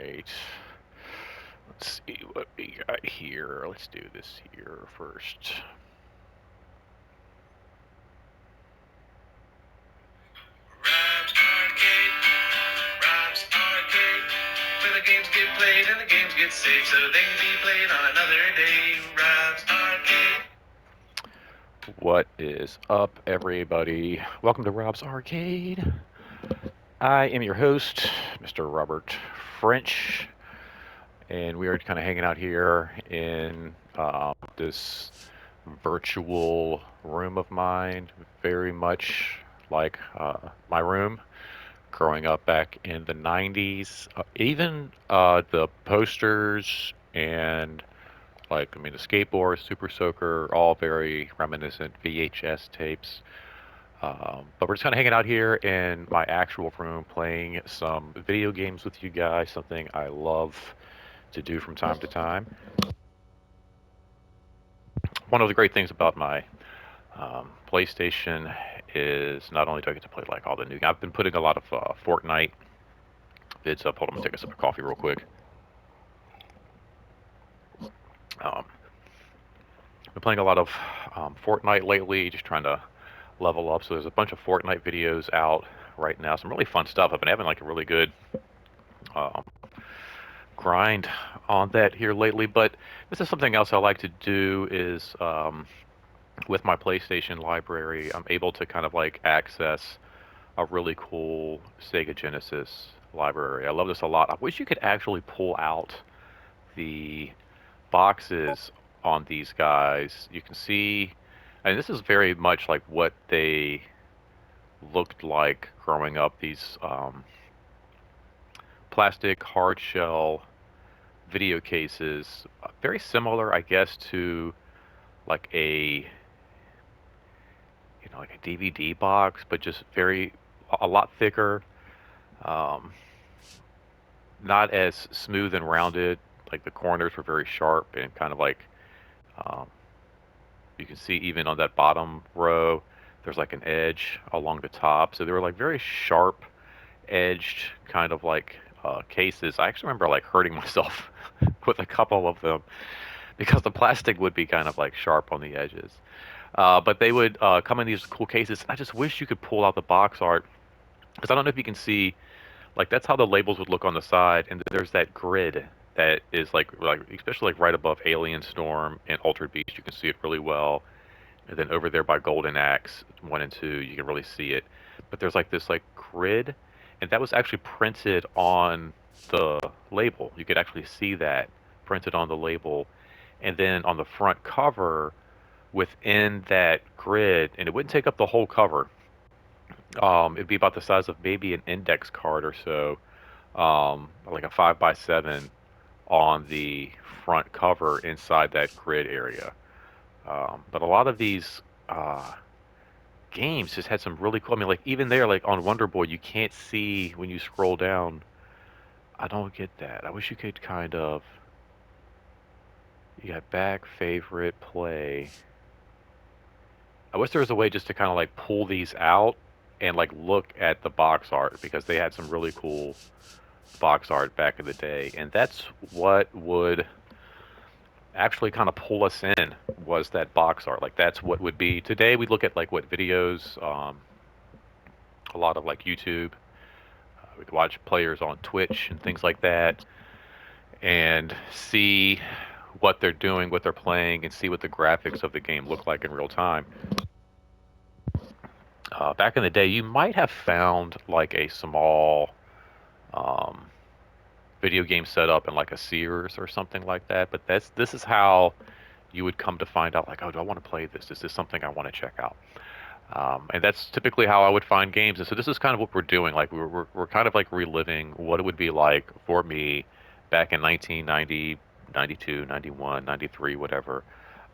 right. Let's see what we got here. Let's do this here first. Rob's Arcade, Rob's Arcade, where the games get played and the games get saved so they can be played on another day. Rob's Arcade. What is up, everybody? Welcome to Rob's Arcade. I am your host, Mr. Robert French, and we are kind of hanging out here in this virtual room of mine, very much like my room growing up back in the 90s. Even the posters and the skateboard, Super Soaker, all very reminiscent VHS tapes. But we're just kind of hanging out here in my actual room playing some video games with you guys, something I love to do from time to time. One of the great things about my PlayStation is not only do I get to play like all the new, I've been putting a lot of Fortnite vids up. Hold on, I'm gonna take a sip of coffee real quick. Um, been playing a lot of Fortnite lately, just trying to level up. So there's a bunch of Fortnite videos out right now. Some really fun stuff. I've been having like a really good um, grind on that here lately. But this is something else I like to do is with my PlayStation library, I'm able to kind of like access a really cool Sega Genesis library. I love this a lot. I wish you could actually pull out the boxes on these guys. You can see, and this is very much like what they looked like growing up. These plastic hard shell video cases, very similar, I guess, to like like a DVD box, but just a lot thicker, um, not as smooth and rounded. Like the corners were very sharp and kind of like um, you can see even on that bottom row, there's like an edge along the top. So they were like very sharp edged kind of like cases. I actually remember like hurting myself with a couple of them because the plastic would be kind of like sharp on the edges. But they would come in these cool cases. I just wish you could pull out the box art because I don't know if you can see like that's how the labels would look on the side, and there's that grid that is like especially like right above Alien Storm and Altered Beast. You can see it really well, and then over there by Golden Axe 1 and 2, you can really see it. But there's like this like grid, and that was actually printed on the label. You could actually see that printed on the label, and then on the front cover within that grid, and it wouldn't take up the whole cover. It'd be about the size of maybe an index card or so, like a 5 by 7 on the front cover inside that grid area. But a lot of these games just had some really cool. I mean, like even there, like on Wonder Boy, you can't see when you scroll down. I don't get that. I wish you could kind of. You got back, favorite, play. I wish there was a way just to kind of like pull these out and like look at the box art because they had some really cool box art back in the day, and that's what would actually kind of pull us in was that box art. Like that's what would be today. We look at like what videos, a lot of like YouTube. We'd watch players on Twitch and things like that, and see what they're doing, what they're playing, and see what the graphics of the game look like in real time. Back in the day, you might have found like a small um, video game setup in like a Sears or something like that. But this is how you would come to find out like, oh, do I want to play this? Is this something I want to check out? And that's typically how I would find games. And so this is kind of what we're doing. Like we're kind of like reliving what it would be like for me back in 1990, 92, 91, 93, whatever.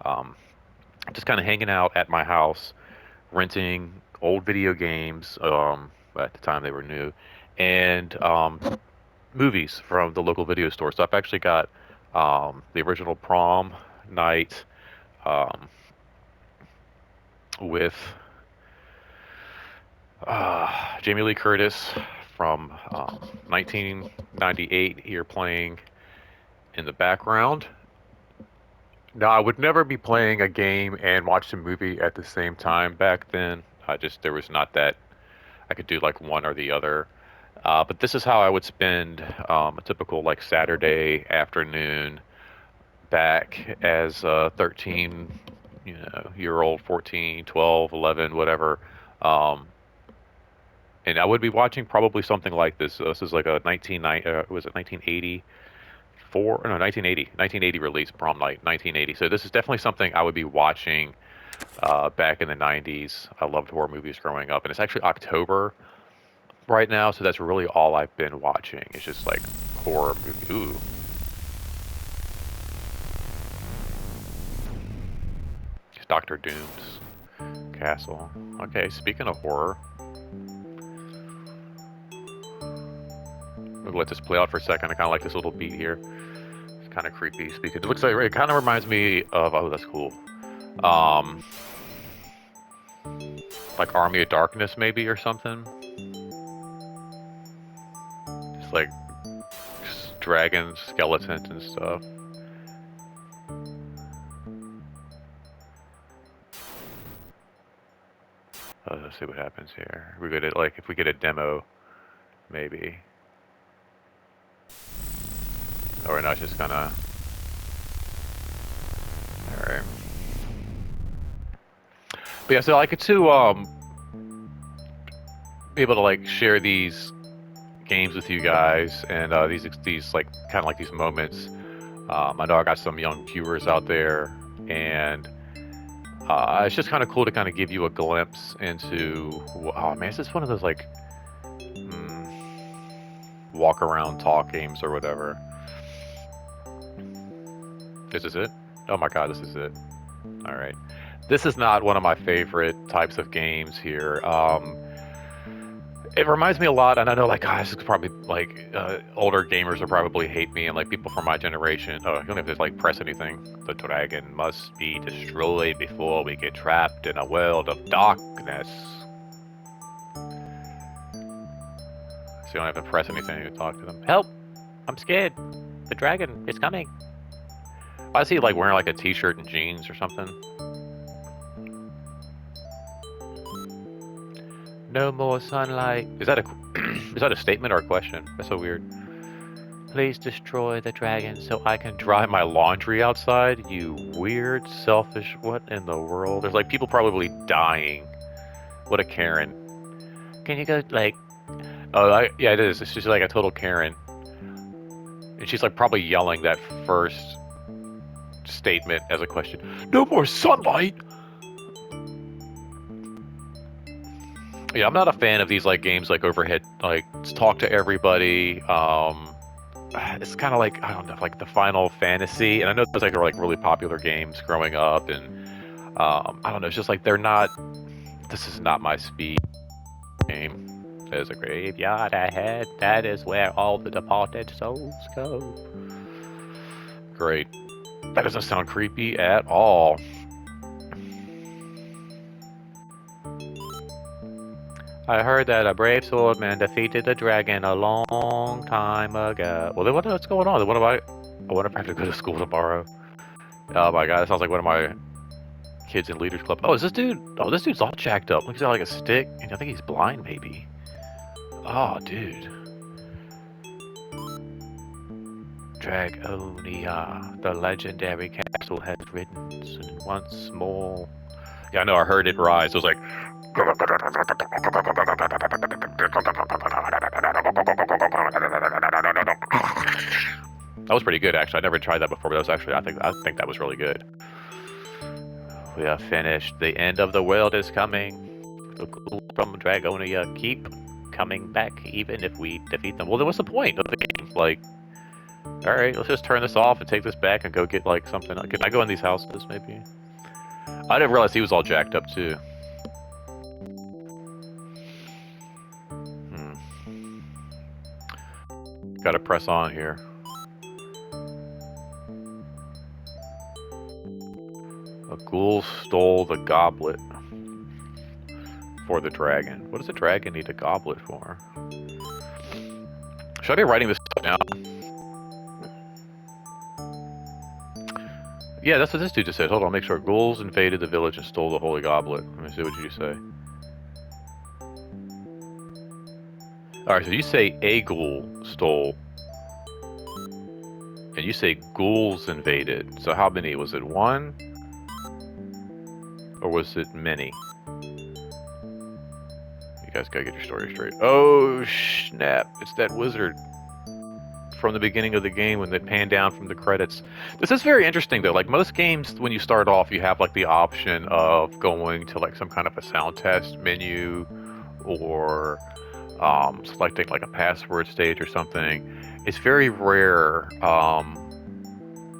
Um, just kind of hanging out at my house, renting old video games. At the time they were new, and movies from the local video store. So I've actually got the original Prom Night um, with Jamie Lee Curtis from 1998 here playing in the background. Now, I would never be playing a game and watch a movie at the same time back then. I just, there was not that, I could do like one or the other. But this is how I would spend a typical like Saturday afternoon back as a 13, year old, 14, 12, 11, whatever. Um, and I would be watching probably something like this. This is like a 1990, was it 1984? No, 1980 release, Prom Night, 1980. So this is definitely something I would be watching back in the 90s. I loved horror movies growing up, and it's actually October right now, so that's really all I've been watching. It's just like horror movie. Ooh, it's Doctor Doom's castle. Okay, speaking of horror, we'll let this play out for a second. I kind of like this little beat here. It's kind of creepy. Speaking, it looks like it kind of reminds me of. Oh, that's cool. Um, like Army of Darkness, maybe, or something. It's like dragons, skeletons, and stuff. Let's see what happens here. We get it like if we get a demo, maybe. Or we're not just gonna. All right. But yeah, so I get to be able to like share these games with you guys and these like kind of like these moments. I know I got some young viewers out there, and it's just kind of cool to kind of give you a glimpse into. Oh man, it's just one of those like walk around talk games or whatever. This is it? Oh my god, this is it. All right. This is not one of my favorite types of games here. It reminds me a lot, and I know, like, guys, it's probably like older gamers will probably hate me, and like people from my generation. Oh, you don't have to like press anything. The dragon must be destroyed before we get trapped in a world of darkness. So you don't have to press anything to talk to them. Help! I'm scared. The dragon is coming. Why is he like wearing like a t-shirt and jeans or something? No more sunlight. Is that a is that a statement or a question? That's so weird. Please destroy the dragon so I can dry my laundry outside. You weird, selfish. What in the world? There's like people probably dying. What a Karen. Can you go like? Oh, yeah, it is. It's just like a total Karen. And she's like probably yelling that first statement as a question. No more sunlight. Yeah, I'm not a fan of these like games like overhead like talk to everybody. It's kind of like I don't know, like the Final Fantasy, and I know those like are like really popular games growing up, and I don't know, it's just like they're not. This is not my speed game. There's a graveyard ahead. That is where all the departed souls go. Great. That doesn't sound creepy at all. I heard that a brave swordman defeated the dragon a long time ago. Well, then what's going on? I wonder if I have to go to school tomorrow. Oh my god, that sounds like one of my kids in Leaders Club. Oh, is this dude? Oh, this dude's all jacked up. Looks like a stick, and I think he's blind, maybe. Oh, dude. Dragonia, the legendary castle has risen once more. Yeah, I know, I heard it rise. It was like... That was pretty good, actually. I never tried that before, but that was actually, I think that was really good. We are finished. The end of the world is coming. The ghouls from Dragonia keep coming back, even if we defeat them. Well, then what's the point of the game? Like, alright, let's just turn this off and take this back and go get, like, something. Can I go in these houses, maybe? I didn't realize he was all jacked up, too. Gotta press on here. A ghoul stole the goblet for the dragon. What does a dragon need a goblet for? Should I be writing this down? Yeah, that's what this dude just said. Hold on, make sure. Ghouls invaded the village and stole the holy goblet. Let me see what you say. Alright, so you say a ghoul stole, and you say ghouls invaded. So how many? Was it one? Or was it many? You guys gotta get your story straight. Oh, snap. It's that wizard from the beginning of the game when they pan down from the credits. This is very interesting, though. Like, most games, when you start off, you have, like, the option of going to, like, some kind of a sound test menu or selecting, like, a password stage or something. It's very rare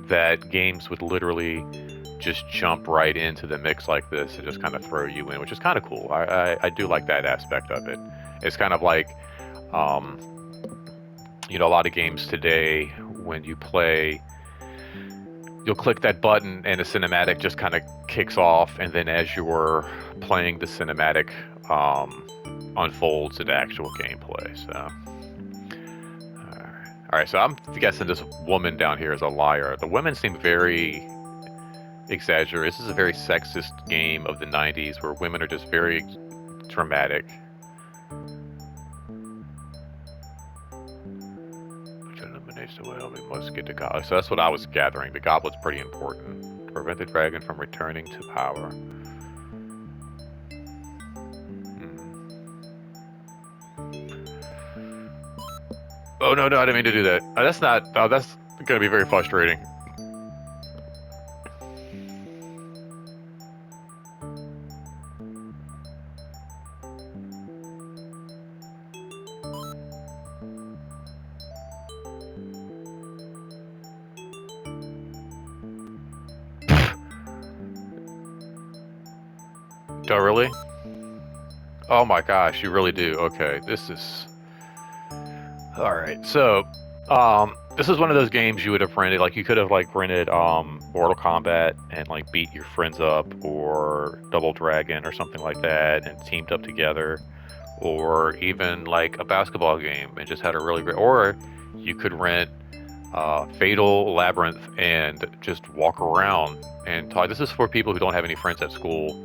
that games would literally just jump right into the mix like this and just kind of throw you in, which is kind of cool. I do like that aspect of it. It's kind of like, you know, a lot of games today, when you play, you'll click that button and the cinematic just kind of kicks off, and then as you're playing, the cinematic unfolds into actual gameplay. So, all right, so I'm guessing this woman down here is a liar. The women seem very exaggerated. This is a very sexist game of the 90s where women are just very dramatic. Which eliminates the whale. We must get the goblet. So that's what I was gathering. The goblet's pretty important. Prevent the dragon from returning to power. Oh, no, I didn't mean to do that. That's not... Oh, that's going to be very frustrating. Oh, really? Oh my gosh, you really do. Okay, this is... Alright, so, this is one of those games you would have rented. Like, you could have, like, rented, Mortal Kombat and, like, beat your friends up, or Double Dragon or something like that, and teamed up together. Or even, like, a basketball game and just had a really great... Or you could rent, Fatal Labyrinth and just walk around and talk. This is for people who don't have any friends at school.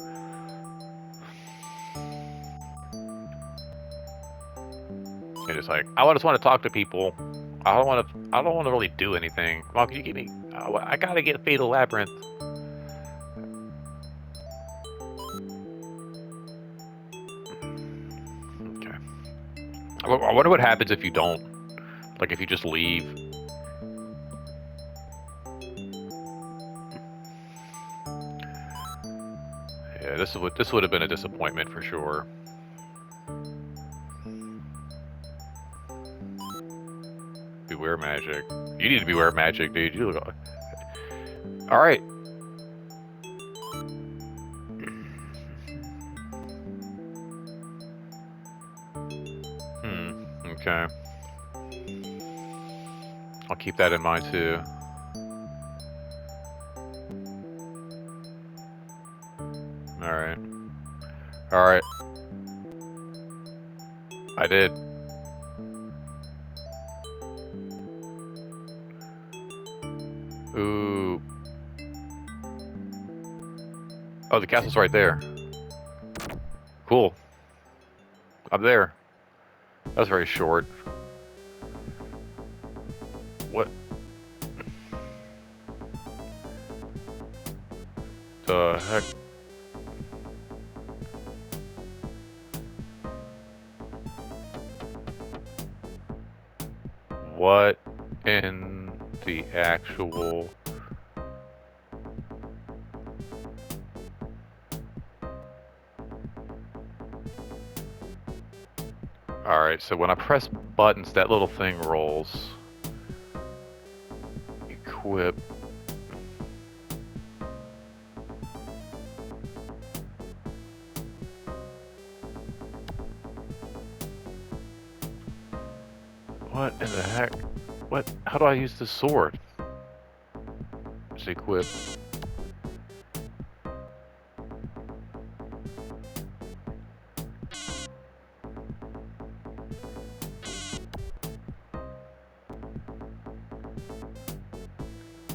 And it's like, I just want to talk to people. I don't want to really do anything. Mom, can you give me? I gotta get Fatal Labyrinth. Okay. I wonder what happens if you don't. Like, if you just leave. Yeah, this would have been a disappointment for sure. Beware magic. You need to beware magic, dude. You look... All right. Okay. I'll keep that in mind too. Alright. Alright. I did. Ooh. Oh, the castle's right there. Cool. I'm there. That was very short. What? The heck? What in the actual... Alright, so when I press buttons, that little thing rolls. Equip. What in the heck? What? How do I use the sword? Just equip.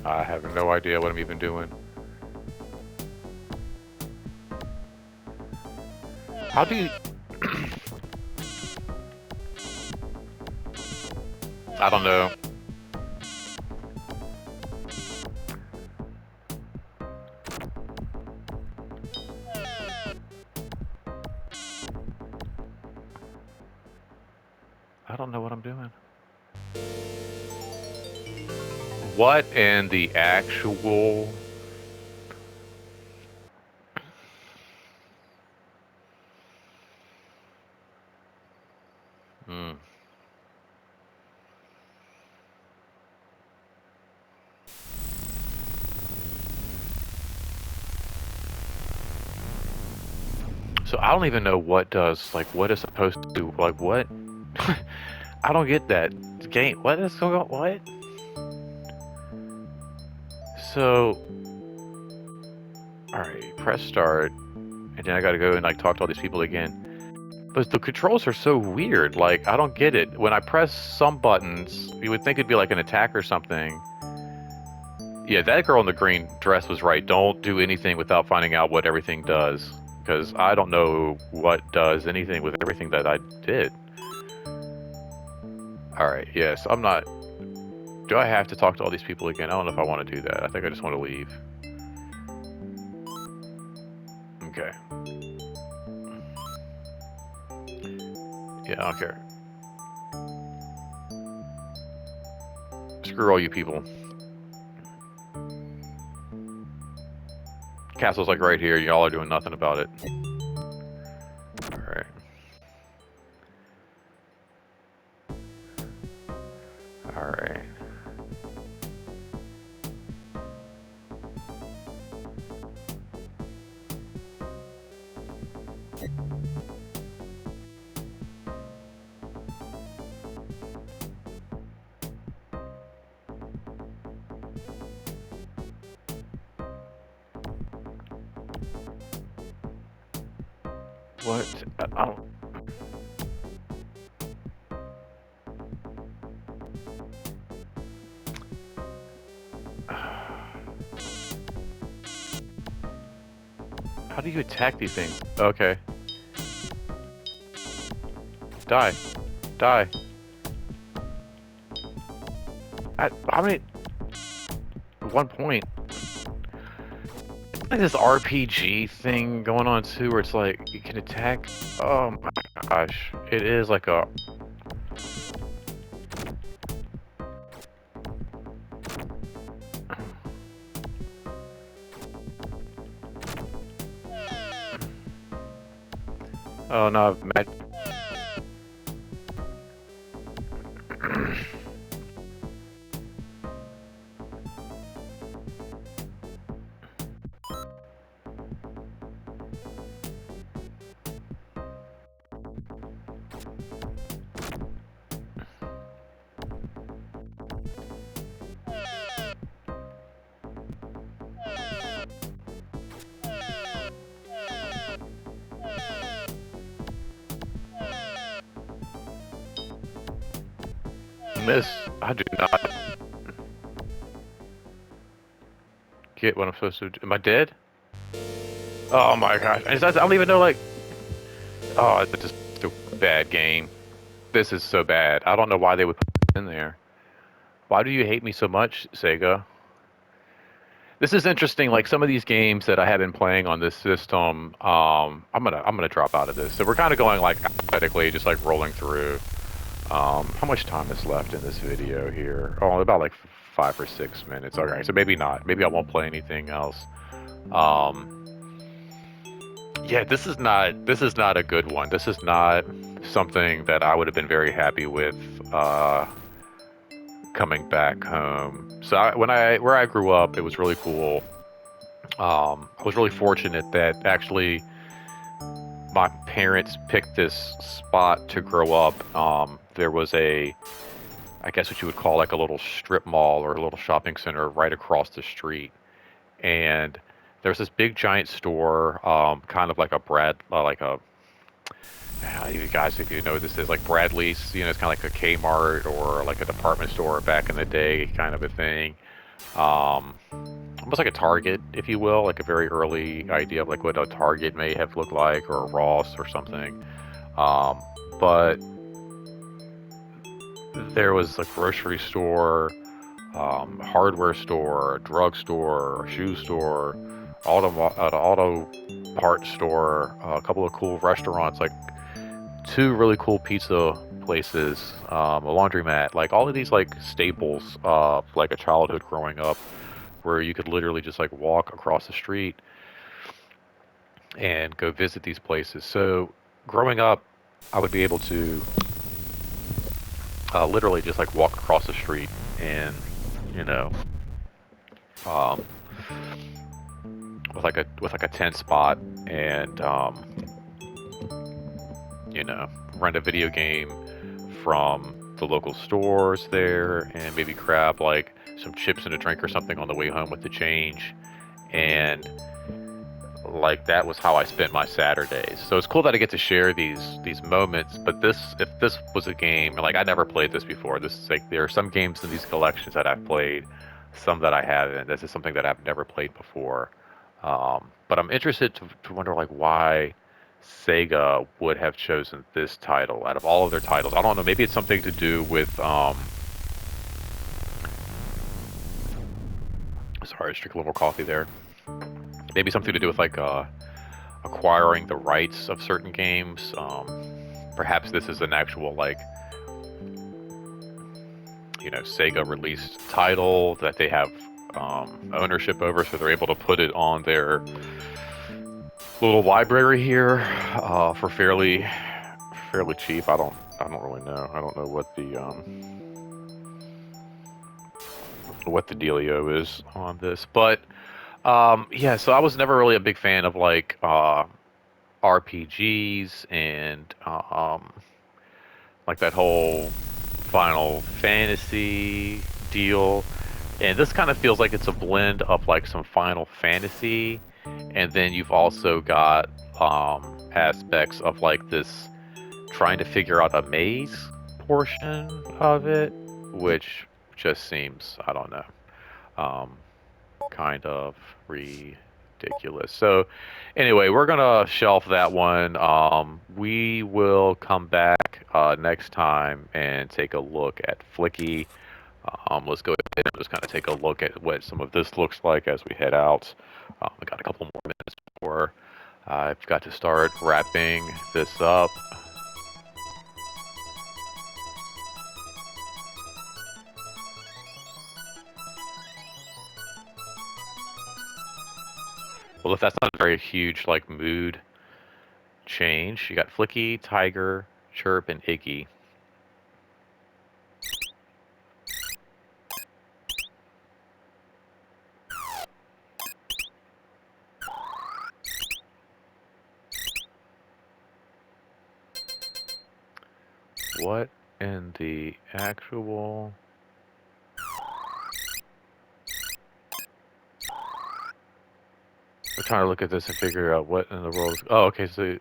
I have no idea what I'm even doing. How do you... I don't know. I don't know what I'm doing. What in the actual... Hmm. So I don't even know what does, like, what is supposed to do, like, what? I don't get that. Game, what is going on, what? So, alright, press start, and then I gotta go and, like, talk to all these people again. But the controls are so weird, like, I don't get it. When I press some buttons, you would think it'd be like an attack or something. Yeah, that girl in the green dress was right. Don't do anything without finding out what everything does. Because I don't know what does anything with everything that I did. Alright, yes, I'm not... Do I have to talk to all these people again? I don't know if I want to do that. I think I just want to leave. Okay. Yeah, I don't care. Screw all you people. Castle's like right here. Y'all are doing nothing about it. Alright. Alright. What? I don't... How do you attack these things? Okay. Die. Die. How many... 1 point. Like this RPG thing going on too, where it's like, you can attack... Oh my gosh. It is like a... Oh no, miss. I do not get what I'm supposed to do. Am I dead? Oh my gosh. I don't even know, like... Oh, it's just a bad game. This is so bad. I don't know why they would put it in there. Why do you hate me so much, Sega? This is interesting. Like some of these games that I have been playing on this system, I'm gonna drop out of this. So we're kind of going like alphabetically, just like rolling through. How much time is left in this video here? Oh, about like 5 or 6 minutes. Okay, so maybe not. Maybe I won't play anything else. Yeah, this is not a good one. This is not something that I would have been very happy with coming back home. So where I grew up, it was really cool. I was really fortunate that actually my parents picked this spot to grow up. There was I guess what you would call like a little strip mall or a little shopping center right across the street. And there's this big giant store, kind of like you guys, if you know what this is, like Bradley's, you know, it's kind of like a Kmart or like a department store back in the day kind of a thing. Um, Almost like a Target, if you will, like a very early idea of like what a Target may have looked like, or a Ross or something. Um, but there was a grocery store, hardware store, drug store, shoe store, auto parts store, a couple of cool restaurants, like two really cool pizza places, a laundromat, like all of these like staples of like a childhood growing up, where you could literally just like walk across the street and go visit these places. So growing up, I would be able to literally just like walk across the street and you know um, with like a tent spot and you know rent a video game from the local stores there and maybe grab like some chips and a drink or something on the way home with the change. And like that was how I spent my Saturdays. So it's cool that I get to share these moments. But this, if this was a game, and like I never played this before. This is like there are some games in these collections that I've played, some that I haven't. This is something that I've never played before. But I'm interested to wonder like why Sega would have chosen this title out of all of their titles. I don't know. Maybe it's something to do with sorry, just drink a little more coffee there. Maybe something to do with like acquiring the rights of certain games. Perhaps this is an actual like Sega released title that they have ownership over, so they're able to put it on their little library here for fairly cheap. I don't really know. I don't know what the dealio is on this, but yeah. So I was never really a big fan of like RPGs and like that whole Final Fantasy deal. And this kind of feels like it's a blend of like some Final Fantasy, and then you've also got aspects of like this trying to figure out a maze portion of it, which just seems, I don't know, um, kind of ridiculous. So, anyway, we're gonna shelf that one. We will come back next time and take a look at Flicky. Let's go ahead and just kind of take a look at what some of this looks like as we head out. We got a couple more minutes before I've got to start wrapping this up. Well, if that's not a very huge like mood change, you got Flicky, Tiger, Chirp, and Iggy. What in the actual? We're trying to look at this and figure out what in the world. Oh, okay. So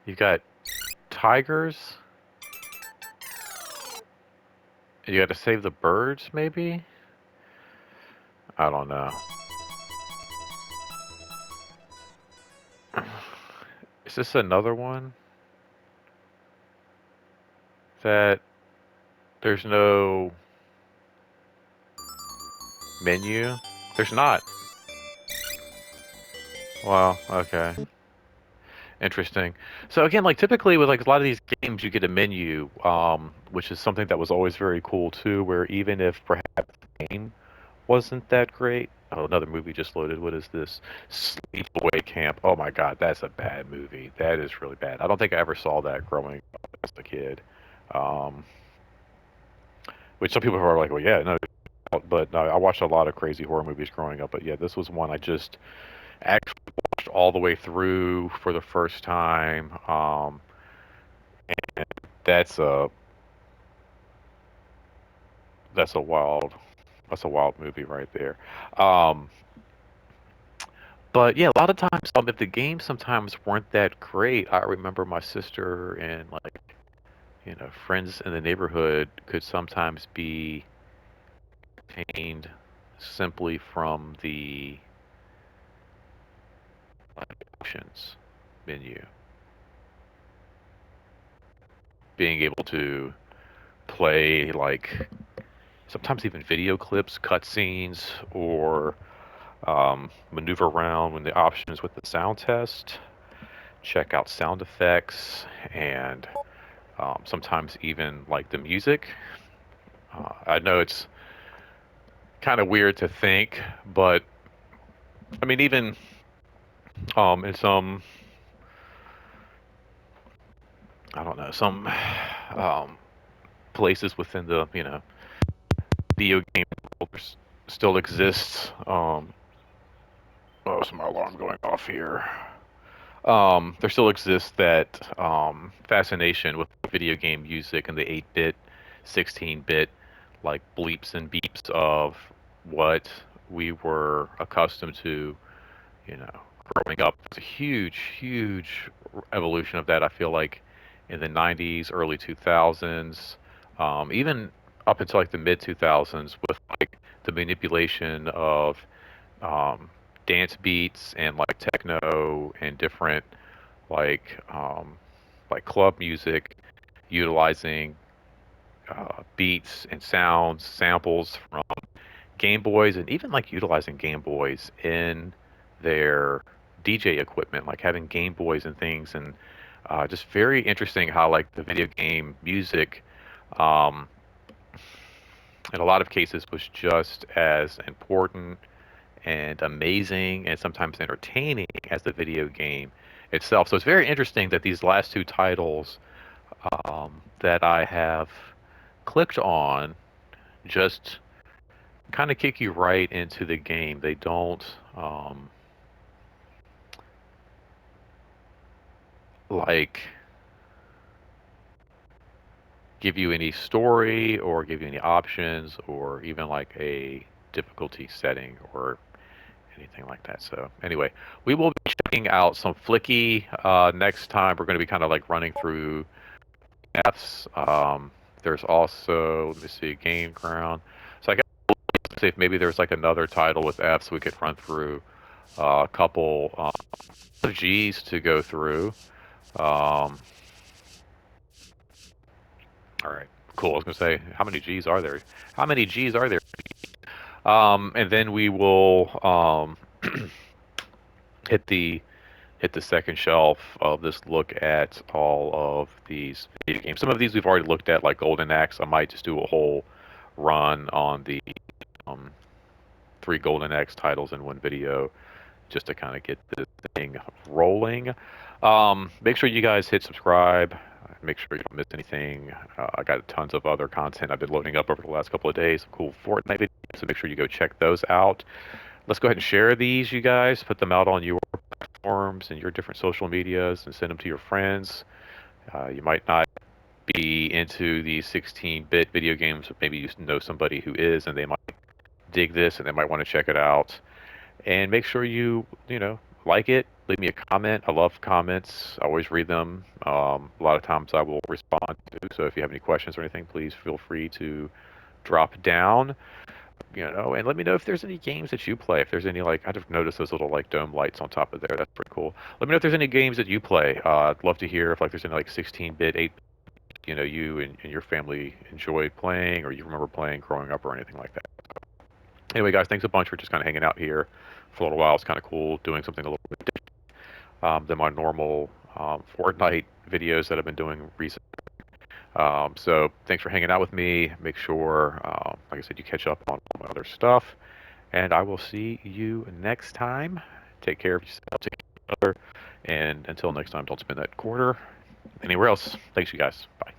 you've got tigers. You got to save the birds, maybe. I don't know. Is this another one that there's no menu? There's not. Wow. Okay. Interesting. So again, like typically with like a lot of these games, you get a menu, which is something that was always very cool too. Where even if perhaps the game wasn't that great. Oh, another movie just loaded. What is this? Sleepaway Camp. Oh my God, that's a bad movie. That is really bad. I don't think I ever saw that growing up as a kid. Um, which some people are like, well, yeah, no, but no, I watched a lot of crazy horror movies growing up. But yeah, this was one I just actually watched all the way through for the first time. And that's a that's a wild that's a wild movie right there. Um, but yeah, a lot of times, if the games sometimes weren't that great, I remember my sister and like friends in the neighborhood could sometimes be pained. simply from the options menu. Being able to play like sometimes even video clips, cutscenes, or maneuver around when the options with the sound test, check out sound effects, and sometimes even like the music. I know it's kind of weird to think, but I mean, even in some, I don't know, some um, places within the, video game world, still exists. Oh, is my alarm going off here? There still exists that fascination with video game music and the 8-bit, 16-bit, like bleeps and beeps of what we were accustomed to, you know, growing up. It's a huge, huge evolution of that. I feel like in the 90s, early 2000s, even up until like the mid 2000s, with like the manipulation of um, dance beats and like techno and different like like club music, utilizing beats and sounds, samples from Game Boys, and even like utilizing Game Boys in their DJ equipment, like having Game Boys and things, and just very interesting how like the video game music, um, in a lot of cases, was just as important and amazing and sometimes entertaining as the video game itself. So it's very interesting that these last two titles that I have clicked on just kind of kick you right into the game. They don't like give you any story or give you any options or even like a difficulty setting or anything like that. So anyway, we will be checking out some Flicky next time. We're going to be kind of like running through Fs. There's also, let me see, Game Ground. So I guess see if maybe there's like another title with Fs we could run through a couple G's to go through. Um, all right, cool. I was gonna say, how many G's are there? How many G's are there? And then we will hit the hit the second shelf of this look at all of these video games. Some of these we've already looked at, like Golden Axe. I might just do a whole run on the um, three Golden Axe titles in one video just to kind of get this thing rolling. Make sure you guys hit subscribe. Make sure you don't miss anything. I got tons of other content I've been loading up over the last couple of days. Some cool Fortnite videos, so make sure you go check those out. Let's go ahead and share these, you guys. Put them out on your platforms and your different social medias and send them to your friends. You might not be into the 16-bit video games, but maybe you know somebody who is, and they might dig this and they might want to check it out. And make sure you like it. Leave me a comment. I love comments. I always read them. A lot of times I will respond to. So if you have any questions or anything, please feel free to drop down. And let me know if there's any games that you play. If there's any like, I just noticed those little like dome lights on top of there. That's pretty cool. Let me know if there's any games that you play. I'd love to hear if like there's any like 16-bit, 8, you and your family enjoy playing or you remember playing growing up or anything like that. Anyway, guys, thanks a bunch for just kind of hanging out here for a little while. It's kind of cool doing something a little bit different than my normal Fortnite videos that I've been doing recently. So thanks for hanging out with me. Make sure, like I said, you catch up on all my other stuff. And I will see you next time. Take care of yourself, take care of each other. And until next time, don't spend that quarter anywhere else. Thanks, you guys. Bye.